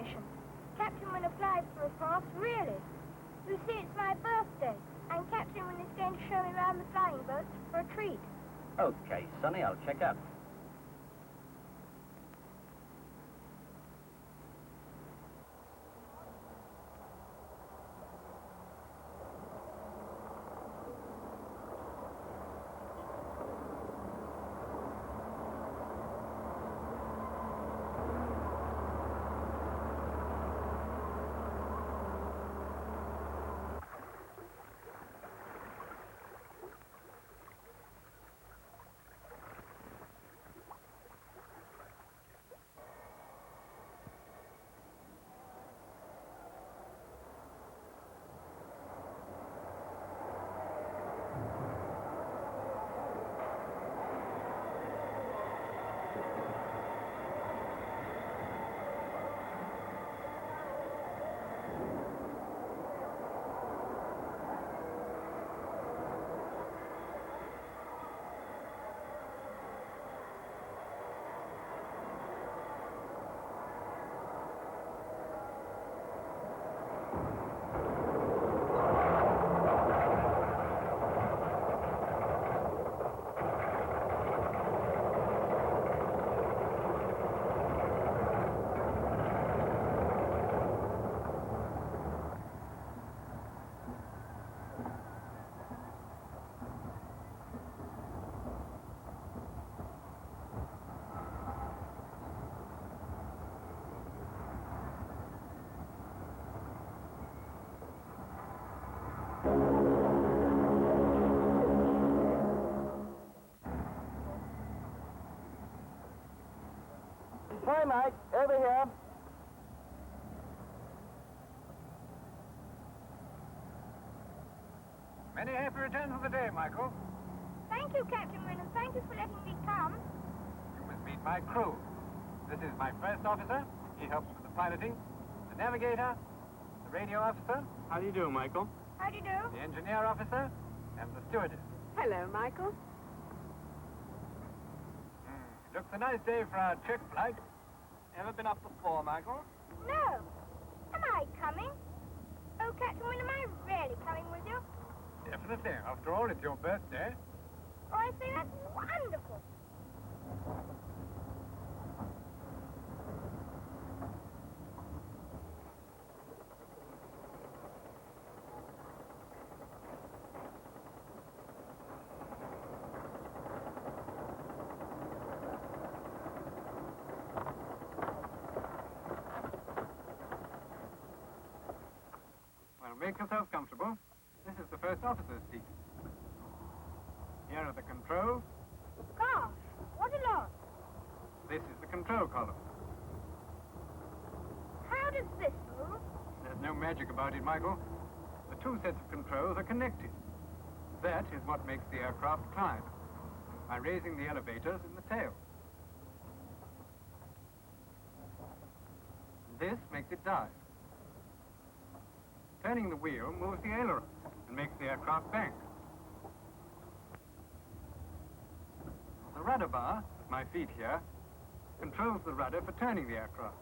information. Captain Wynne applied for a pass, really. You see, it's my birthday, and Captain Wynne is going to show me around the flying boats for a treat. Okay, Sonny, I'll check up. Hi, Mike. Over here. Many happy returns of the day, Michael. Thank you, Captain Wynne, and thank you for letting me come. You must meet my crew. This is my first officer. He helps with the piloting. The navigator, the radio officer. How do you do, Michael? How do you do? The engineer officer, and the stewardess. Hello, Michael. It looks a nice day for our trick flight. Ever been up before, Michael? No. Am I coming? Oh, Captain Wynne, am I really coming with you? Definitely. After all, it's your birthday. Oh, I say, that's wonderful. Well, make yourself comfortable. This is the first officer's seat. Here are the controls. Gosh, what a lot. This is the control column. How does this move? There's no magic about it, Michael. The two sets of controls are connected. That is what makes the aircraft climb, by raising the elevators in the tail. This makes it dive. Turning the wheel moves the aileron and makes the aircraft bank. The rudder bar, at my feet here, controls the rudder for turning the aircraft.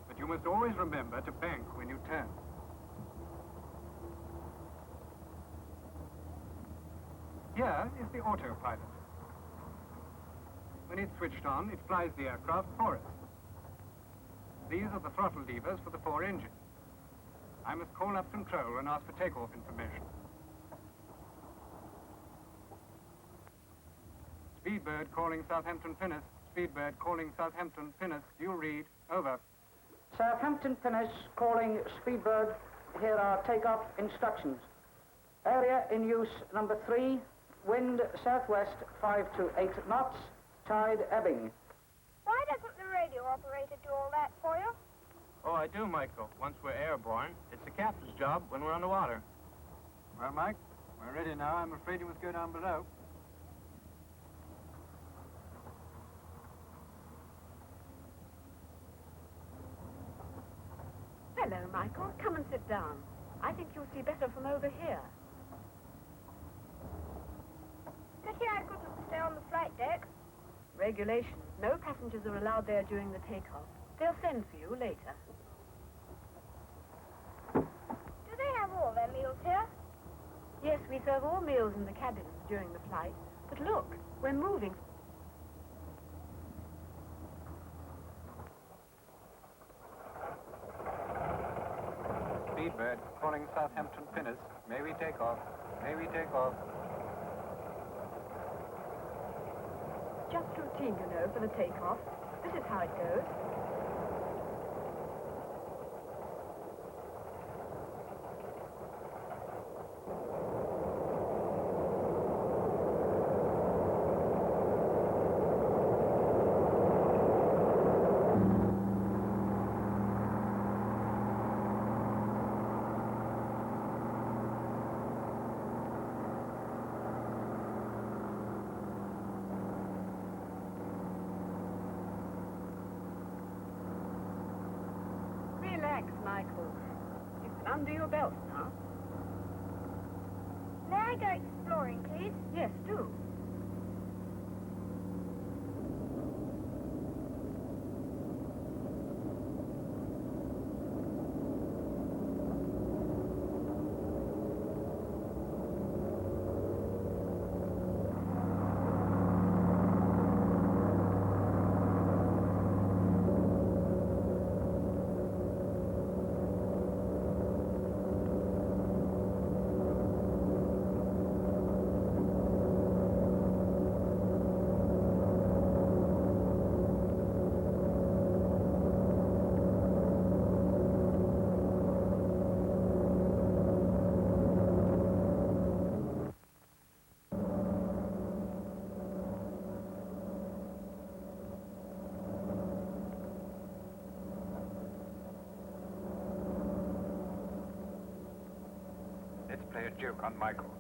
But you must always remember to bank when you turn. Here is the autopilot. When it's switched on, it flies the aircraft for us. These are the throttle levers for the four engines. I must call up control and ask for takeoff information. Speedbird calling Southampton Pinnace. Speedbird calling Southampton Pinnace. You read. Over. Southampton Pinnace calling Speedbird. Here are takeoff instructions. Area in use number 3. Wind southwest 5 to 8 knots. Tide ebbing. Why doesn't the radio operator do all that for you? Oh, I do, Michael. Once we're airborne, it's the captain's job when we're on the water. Well, Mike, we're ready now. I'm afraid you must go down below. Hello, Michael. Come and sit down. I think you'll see better from over here. Pity I couldn't stay on the flight deck. Regulations. No passengers are allowed there during the takeoff. They'll send for you later. Do they have all their meals here? Yes, we serve all meals in the cabins during the flight. But look, we're moving. Speedbird, calling Southampton Pinnace. May we take off? May we take off? Just routine, you know, for the takeoff. This is how it goes. Relax, Michael. You can undo your belt now. May I go exploring, please? Yes, do. Let's play a joke on Michael.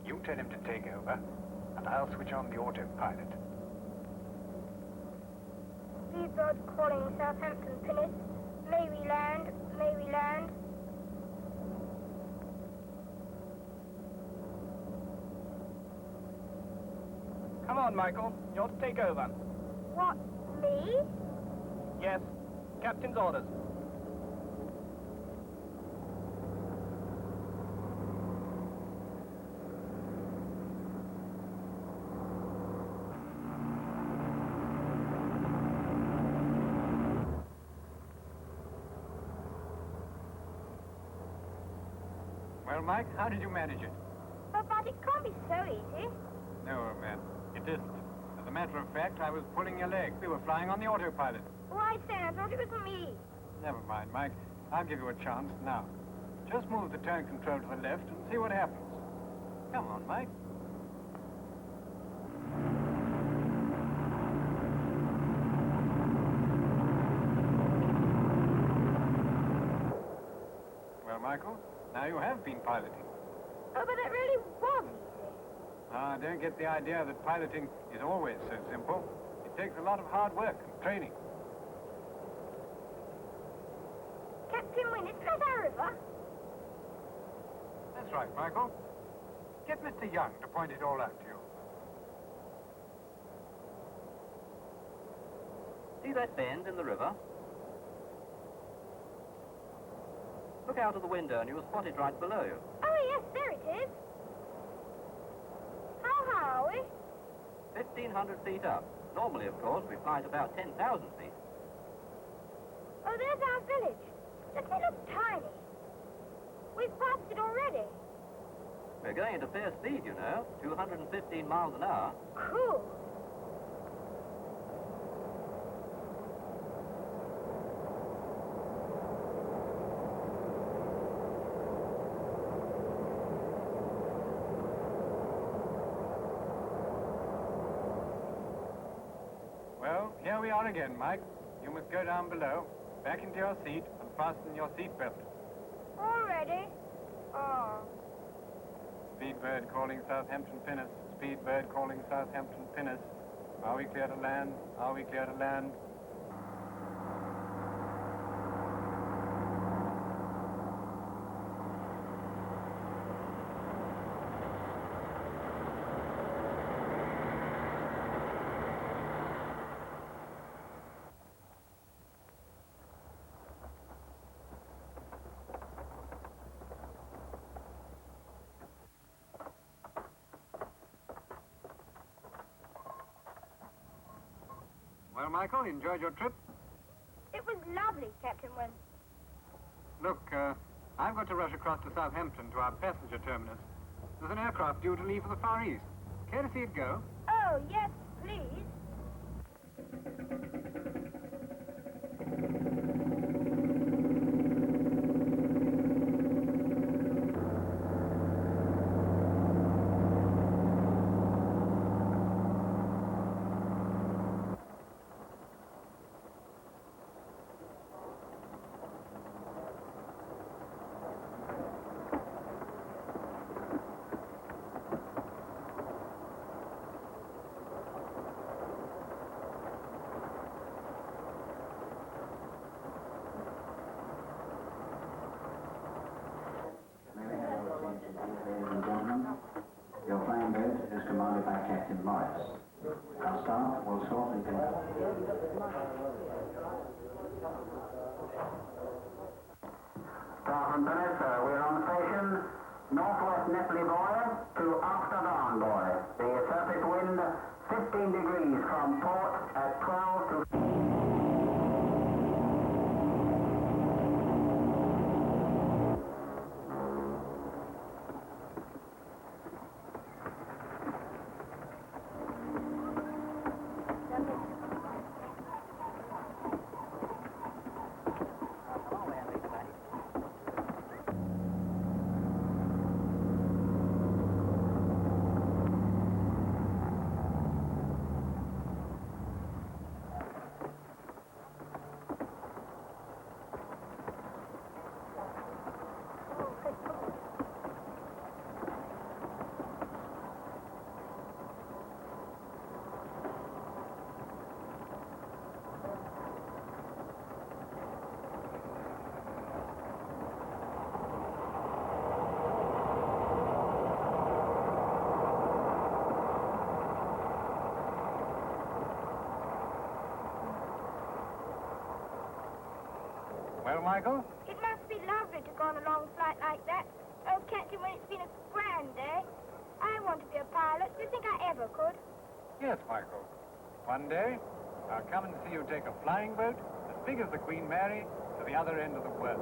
You tell him to take over, and I'll switch on the autopilot. Speedbird calling Southampton Pinnace. May we land? May we land? Come on, Michael. You're to take over. What, me? Yes. Captain's orders. Well, Mike, how did you manage it? But it can't be so easy. No, man, it isn't. As a matter of fact, I was pulling your leg. We were flying on the autopilot. Why, say, I thought it was me. Never mind, Mike. I'll give you a chance now. Just move the turn control to the left and see what happens. Come on, Mike. Well, Michael, now you have been piloting. Oh, but that really was easy. Don't get the idea that piloting is always so simple. It takes a lot of hard work and training. Captain Wynne, isn't that our river? That's right, Michael. Get Mr. Young to point it all out to you. See that bend in the river? Look out of the window and you will spot it right below you. Oh, yes, there it is. How high are we? 1,500 feet up. Normally, of course, we fly at about 10,000 feet. Oh, there's our village. Doesn't it look tiny? We've passed it already. We're going at a fair speed, you know, 215 miles an hour. Cool. Well, here we are again, Mike. You must go down below, back into your seat, and fasten your seatbelt. Already? Oh. Speedbird calling Southampton Pinnace. Speedbird calling Southampton Pinnace. Are we clear to land? Are we clear to land? Well, Michael, enjoyed your trip? It was lovely, Captain Wynne. Look, I've got to rush across to Southampton to our passenger terminus. There's an aircraft due to leave for the Far East. Care to see it go? Oh, yes, please. Ladies and gentlemen, your flying boat is commanded by Captain Morris. Our staff will shortly be... Staff and Bennett, we're on station. Northwest Netley Boy to Amsterdam Boy. The surface wind 15 degrees from port at 12 to... Well, Michael? It must be lovely to go on a long flight like that. Oh, Captain Wynne, it's been a grand day. I want to be a pilot. Do you think I ever could? Yes, Michael. One day, I'll come and see you take a flying boat as big as the Queen Mary to the other end of the world.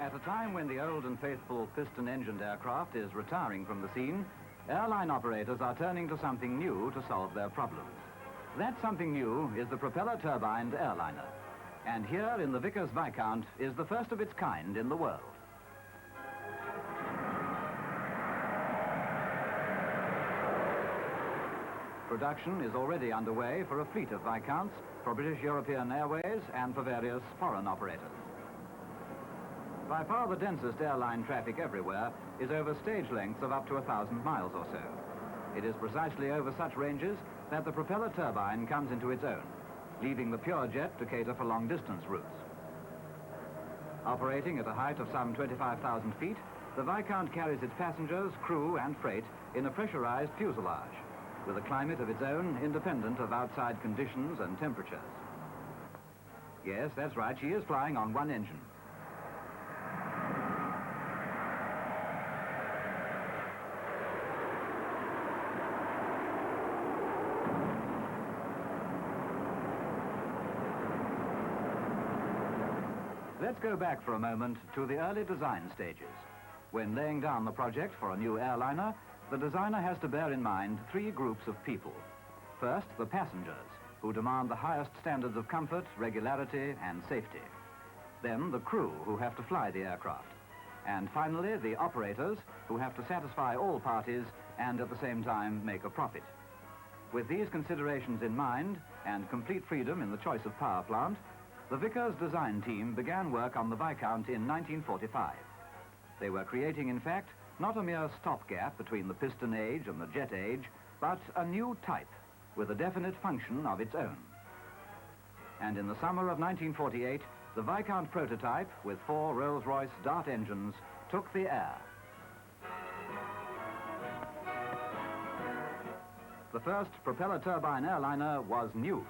At a time when the old and faithful piston-engined aircraft is retiring from the scene, airline operators are turning to something new to solve their problems. That something new is the propeller-turbined airliner. And here in the Vickers Viscount is the first of its kind in the world. Production is already underway for a fleet of Viscounts for British European Airways and for various foreign operators. By far the densest airline traffic everywhere is over stage lengths of up to 1,000 miles or so. It is precisely over such ranges that the propeller turbine comes into its own, leaving the pure jet to cater for long-distance routes. Operating at a height of some 25,000 feet, the Viscount carries its passengers, crew and freight in a pressurized fuselage, with a climate of its own independent of outside conditions and temperatures. Yes, that's right, she is flying on one engine. Let's go back for a moment to the early design stages. When laying down the project for a new airliner, the designer has to bear in mind three groups of people. First, the passengers, who demand the highest standards of comfort, regularity, and safety. then the crew who have to fly the aircraft, and finally the operators who have to satisfy all parties and at the same time make a profit. With these considerations in mind and complete freedom in the choice of power plant, the Vickers design team began work on the Viscount in 1945. They were creating, in fact, not a mere stopgap between the piston age and the jet age, but a new type with a definite function of its own. And in the summer of 1948, the Viscount prototype, with 4 Rolls-Royce Dart engines, took the air. The first propeller turbine airliner was news.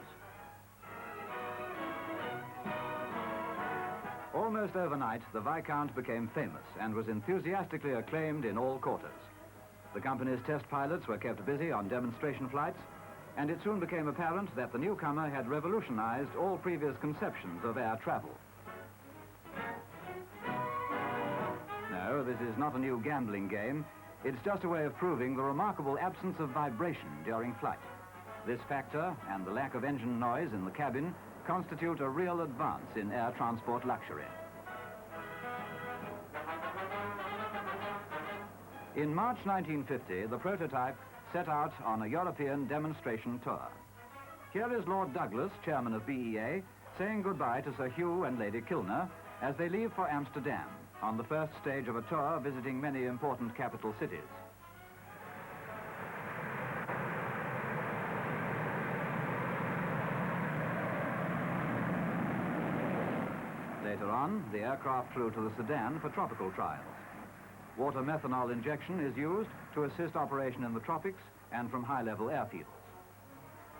Almost overnight, the Viscount became famous and was enthusiastically acclaimed in all quarters. The company's test pilots were kept busy on demonstration flights, and it soon became apparent that the newcomer had revolutionized all previous conceptions of air travel. No, this is not a new gambling game. It's just a way of proving the remarkable absence of vibration during flight. This factor and the lack of engine noise in the cabin constitute a real advance in air transport luxury. In March 1950, the prototype set out on a European demonstration tour. Here is Lord Douglas, chairman of BEA, saying goodbye to Sir Hugh and Lady Kilner as they leave for Amsterdam on the first stage of a tour visiting many important capital cities. Later on, the aircraft flew to the Sudan for tropical trials. Water methanol injection is used to assist operation in the tropics and from high-level airfields.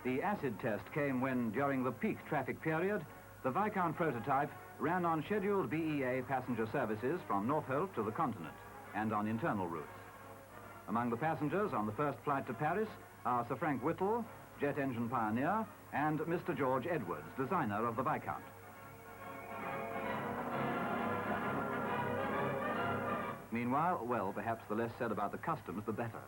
The acid test came when, during the peak traffic period, the Viscount prototype ran on scheduled BEA passenger services from Northolt to the continent and on internal routes. Among the passengers on the first flight to Paris are Sir Frank Whittle, jet engine pioneer, and Mr. George Edwards, designer of the Viscount. Meanwhile, well, perhaps the less said about the customs, the better.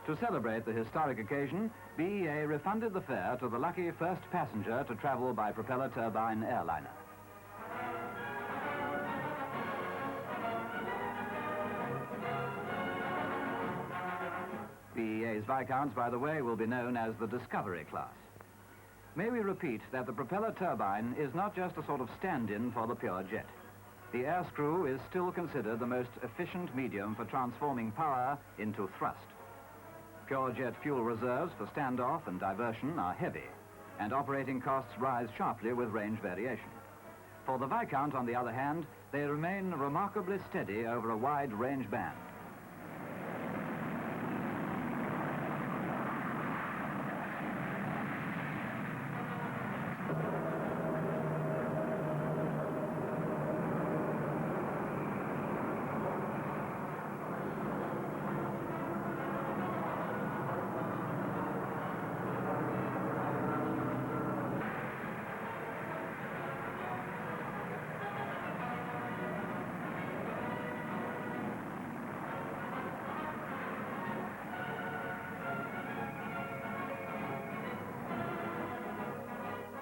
To celebrate the historic occasion, BEA refunded the fare to the lucky first passenger to travel by propeller turbine airliner. BEA's Viscounts, by the way, will be known as the Discovery class. May we repeat that the propeller turbine is not just a sort of stand-in for the pure jet. The air screw is still considered the most efficient medium for transforming power into thrust. Pure jet fuel reserves for standoff and diversion are heavy, and operating costs rise sharply with range variation. For the Viscount, on the other hand, they remain remarkably steady over a wide range band.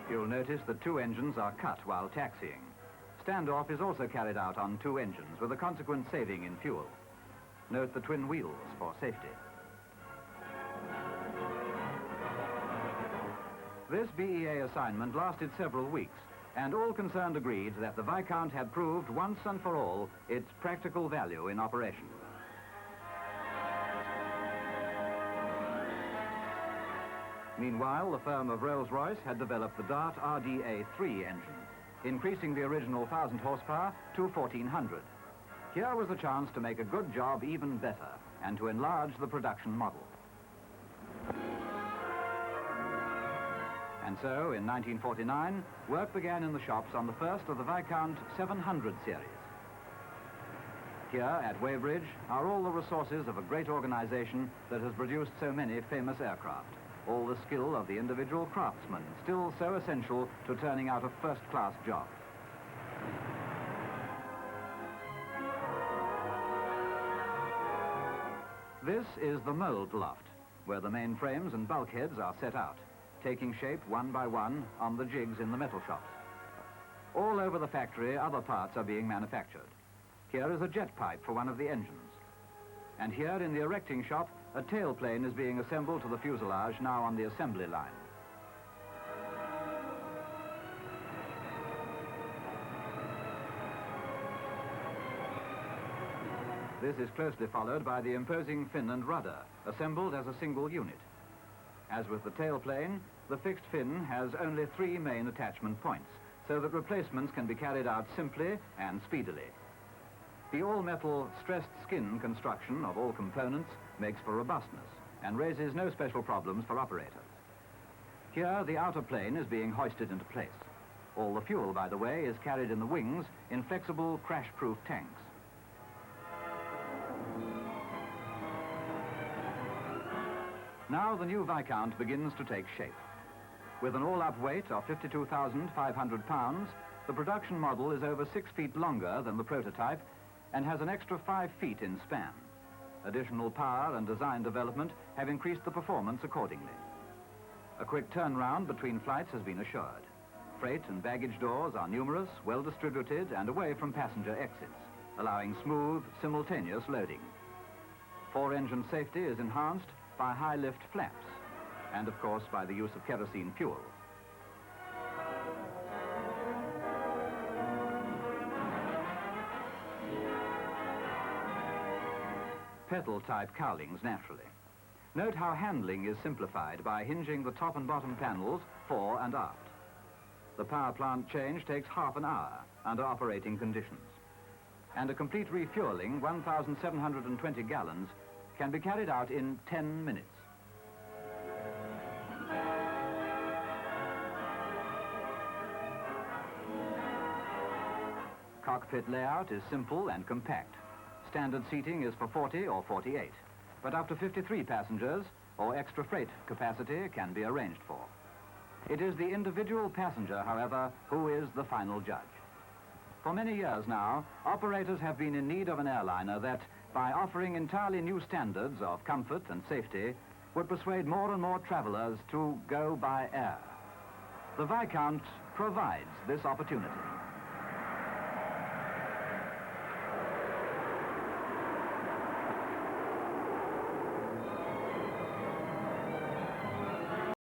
You'll notice that 2 engines are cut while taxiing. Standoff is also carried out on 2 engines with a consequent saving in fuel. Note the twin wheels for safety. This BEA assignment lasted several weeks, and all concerned agreed that the Viscount had proved once and for all its practical value in operation. Meanwhile, the firm of Rolls-Royce had developed the Dart RDA-3 engine, increasing the original 1,000 horsepower to 1,400. Here was a chance to make a good job even better and to enlarge the production model. And so, in 1949, work began in the shops on the first of the Viscount 700 series. Here, at Weybridge, are all the resources of a great organization that has produced so many famous aircraft. All the skill of the individual craftsman, still so essential to turning out a first-class job. This is the mold loft, where the main frames and bulkheads are set out, taking shape one by one on the jigs in the metal shops. All over the factory, other parts are being manufactured. Here is a jet pipe for one of the engines. And here in the erecting shop, a tailplane is being assembled to the fuselage, now on the assembly line. This is closely followed by the imposing fin and rudder, assembled as a single unit. As with the tailplane, the fixed fin has only 3 main attachment points, so that replacements can be carried out simply and speedily. The all-metal stressed skin construction of all components makes for robustness and raises no special problems for operators. Here, the outer plane is being hoisted into place. All the fuel, by the way, is carried in the wings in flexible, crash-proof tanks. Now the new Viscount begins to take shape. With an all-up weight of 52,500 pounds, the production model is over 6 feet longer than the prototype and has an extra 5 feet in span. Additional power and design development have increased the performance accordingly. A quick turnaround between flights has been assured. Freight and baggage doors are numerous, well distributed and away from passenger exits, allowing smooth, simultaneous loading. 4-engine safety is enhanced by high-lift flaps and, of course, by the use of kerosene fuel. Pedal-type cowlings, naturally. Note how handling is simplified by hinging the top and bottom panels fore and aft. The power plant change takes half an hour under operating conditions. And a complete refueling, 1,720 gallons, can be carried out in 10 minutes. Cockpit layout is simple and compact. Standard seating is for 40 or 48, but up to 53 passengers or extra freight capacity can be arranged for. It is the individual passenger, however, who is the final judge. For many years now, operators have been in need of an airliner that, by offering entirely new standards of comfort and safety, would persuade more and more travelers to go by air. The Viscount provides this opportunity.